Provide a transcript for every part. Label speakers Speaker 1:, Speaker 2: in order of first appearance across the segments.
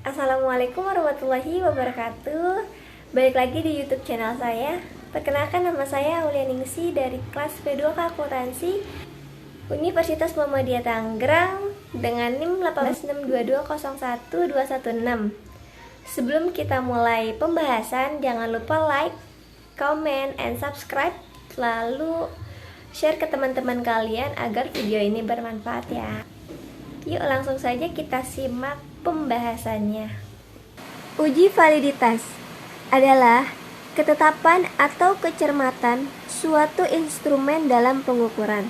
Speaker 1: Assalamualaikum warahmatullahi wabarakatuh. Balik lagi di YouTube channel saya. Perkenalkan, nama saya Aulia Ningsi dari kelas P2K Akuntansi Universitas Muhammadiyah Tangerang dengan NIM 18622012116. Sebelum kita mulai pembahasan, jangan lupa like, comment, and subscribe. Lalu share ke teman-teman kalian agar video ini bermanfaat ya. Yuk langsung saja kita simak pembahasannya. Uji validitas adalah ketetapan atau kecermatan suatu instrumen dalam pengukuran.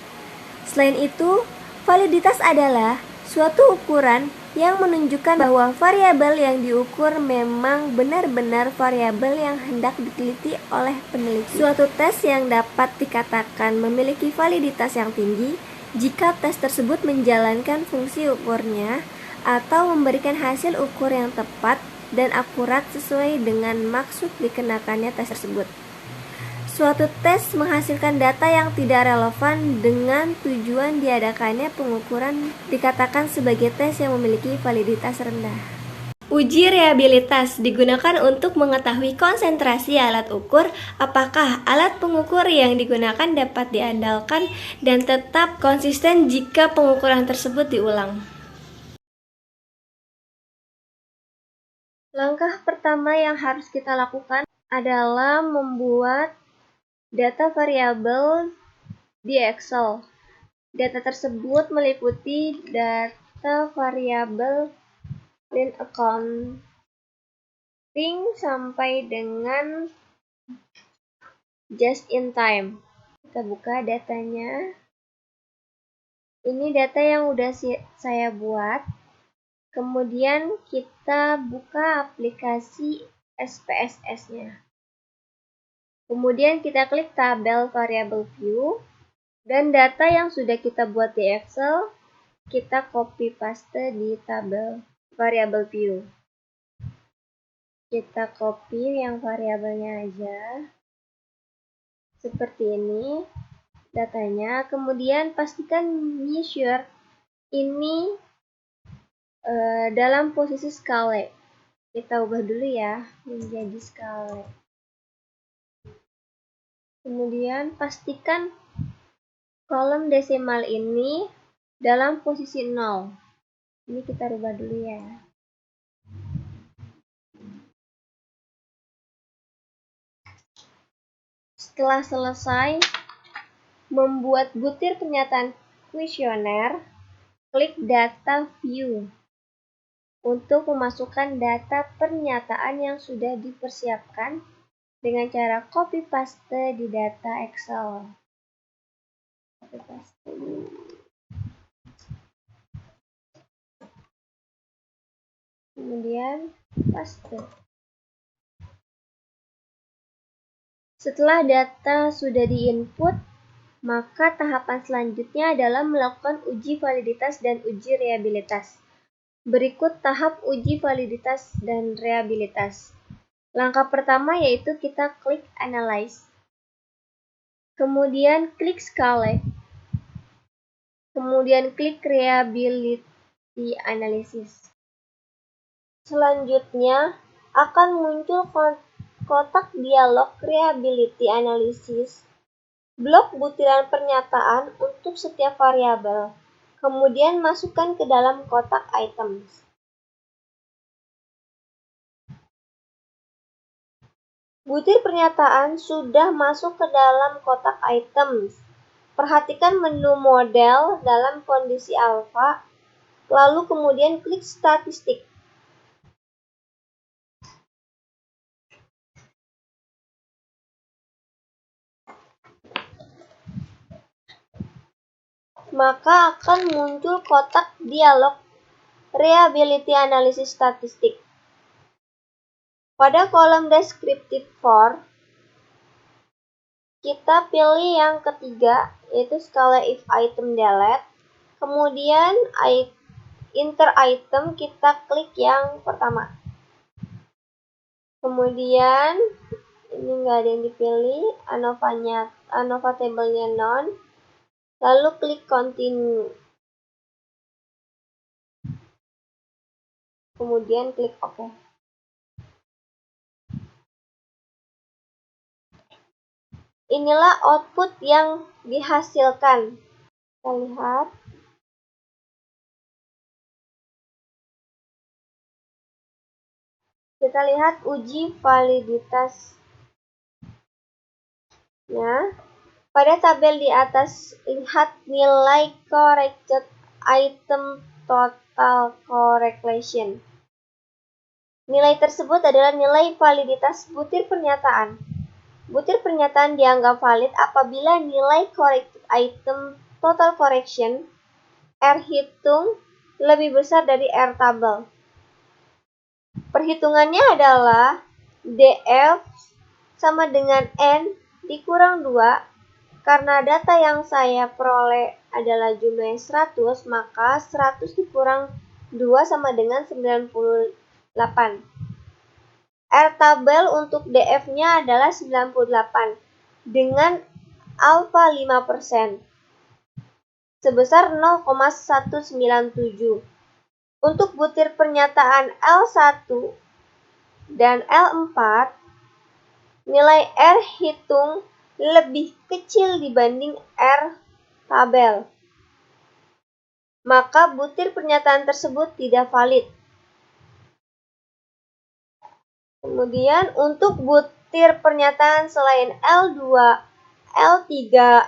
Speaker 1: Selain itu, validitas adalah suatu ukuran yang menunjukkan bahwa variabel yang diukur memang benar-benar variabel yang hendak diteliti oleh peneliti. Suatu tes yang dapat dikatakan memiliki validitas yang tinggi jika tes tersebut menjalankan fungsi ukurnya atau memberikan hasil ukur yang tepat dan akurat sesuai dengan maksud dikenakannya tes tersebut. Suatu tes menghasilkan data yang tidak relevan dengan tujuan diadakannya pengukuran dikatakan sebagai tes yang memiliki validitas rendah. Uji reliabilitas digunakan untuk mengetahui konsentrasi alat ukur, apakah alat pengukur yang digunakan dapat diandalkan dan tetap konsisten jika pengukuran tersebut diulang. Langkah pertama yang harus kita lakukan adalah membuat data variabel di Excel. Data tersebut meliputi data variabel clean accounting sampai dengan just in time. Kita buka datanya. Ini data yang udah saya buat. Kemudian kita buka aplikasi SPSS-nya. Kemudian kita klik tabel variable view. Dan data yang sudah kita buat di Excel, kita copy paste di tabel variable view. Kita copy yang variabelnya aja. Seperti ini datanya. Kemudian pastikan measure ini dalam posisi skala. Kita ubah dulu ya menjadi skala. Kemudian pastikan kolom desimal ini dalam posisi 0. Ini kita rubah dulu ya. Setelah selesai membuat butir pernyataan kuesioner, klik data view untuk memasukkan data pernyataan yang sudah dipersiapkan dengan cara copy paste di data Excel. Copy paste. Kemudian paste. Setelah data sudah diinput, maka tahapan selanjutnya adalah melakukan uji validitas dan uji reliabilitas. Berikut tahap uji validitas dan reliabilitas. Langkah pertama yaitu kita klik Analyze. Kemudian klik Scale. Kemudian klik Reliability Analysis. Selanjutnya akan muncul kotak dialog Reliability Analysis. Blok butiran pernyataan untuk setiap variabel. Kemudian masukkan ke dalam kotak items. Butir pernyataan sudah masuk ke dalam kotak items. Perhatikan menu model dalam kondisi alfa, lalu kemudian klik statistik. Maka akan muncul kotak dialog Reliability Analysis Statistik. Pada kolom Descriptive for, kita pilih yang ketiga, yaitu skala if item delete. Kemudian inter item kita klik yang pertama. Kemudian ini nggak ada yang dipilih, ANOVA table-nya non. Lalu klik continue. kemudian klik OK. Inilah output yang dihasilkan. Kita lihat. Kita lihat uji validitasnya. Pada tabel di atas, lihat nilai corrected item total correlation. Nilai tersebut adalah nilai validitas butir pernyataan. Butir pernyataan dianggap valid apabila nilai corrected item total correction R hitung lebih besar dari R tabel. Perhitungannya adalah DF sama dengan N dikurang 2. Karena data yang saya peroleh adalah jumlahnya 100, maka 100 dikurang 2 sama dengan 98. R tabel untuk DF-nya adalah 98 dengan alfa 5% sebesar 0,197. Untuk butir pernyataan L1 dan L4, nilai R hitung lebih kecil dibanding R tabel. Maka butir pernyataan tersebut tidak valid. Kemudian untuk butir pernyataan selain L2, L3,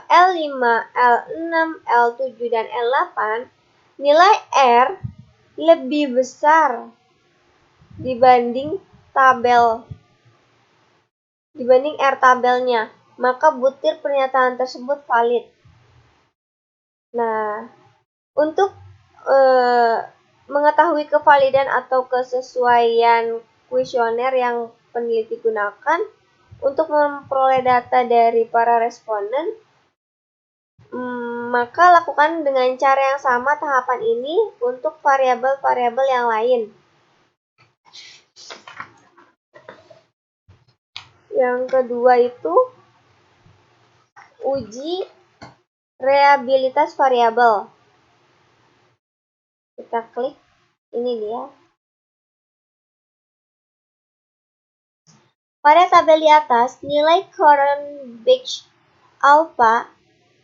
Speaker 1: L5, L6, L7, dan L8, nilai R lebih besar dibanding R tabelnya, maka butir pernyataan tersebut valid. Nah, untuk mengetahui kevalidan atau kesesuaian kuesioner yang peneliti gunakan untuk memperoleh data dari para responden, maka lakukan dengan cara yang sama tahapan ini untuk variabel-variabel yang lain. Yang kedua itu uji reliabilitas variabel. Kita klik, ini dia. Pada tabel di atas, nilai current batch alpha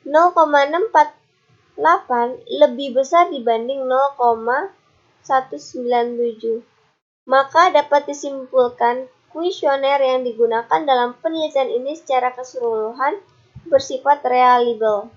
Speaker 1: 0,648 lebih besar dibanding 0,197. Maka dapat disimpulkan kuesioner yang digunakan dalam penelitian ini secara keseluruhan bersifat reliable.